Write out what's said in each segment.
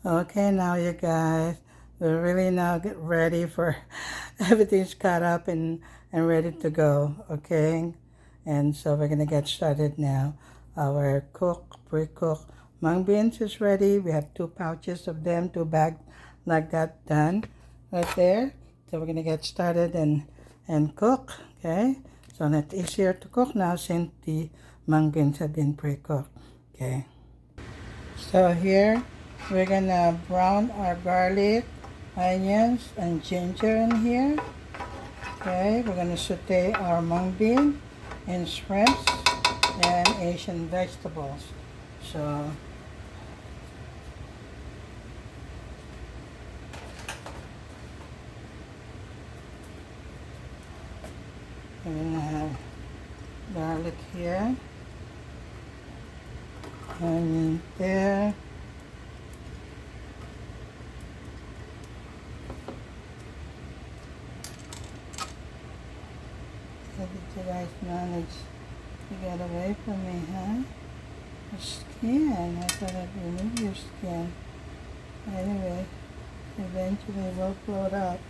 Okay, now you guys, we're really now get ready for everything's cut up and ready to go, okay? And so we're gonna get started now. Our pre-cooked mung beans is ready. We have 2 pouches of them, 2 bags like that done right there. So we're gonna get started and cook, okay? So it's easier to cook now since the mung beans have been pre-cooked, okay? So here we're gonna brown our garlic, onions, and ginger in here. Okay, we're gonna saute our mung bean and shrimps and Asian vegetables. So we're gonna have garlic here, onion there, how did you guys manage to get away from me, huh? Your skin, I thought I'd remove your skin. Anyway, eventually we'll float up.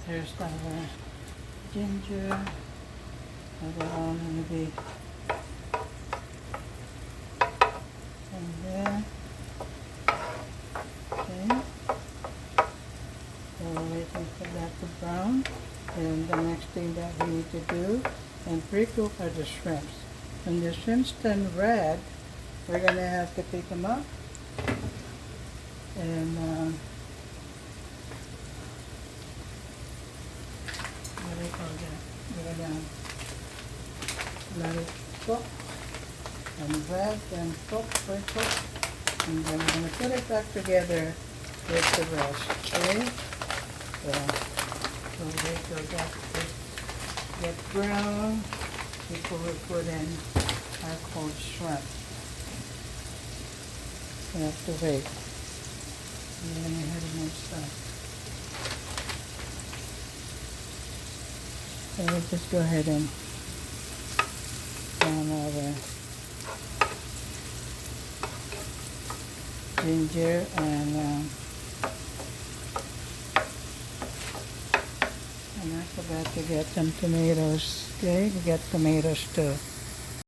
There's our ginger. They're all going to be in there. Okay. So we're waiting for that to brown. And the next thing that we need to do and pre-cook are the shrimps. When the shrimps turn red, we're going to have to pick them up and what do you call that? We're going to let it cook and red and cook, pre-cook, and then we're going to put it back together with the rest, okay? So we'll wait till that get brown before we put in our cold shrimp. We have to wait. I'm going ahead of my stuff. So we'll just go ahead and brown our ginger and I forgot to get some tomatoes. Okay, we get tomatoes too.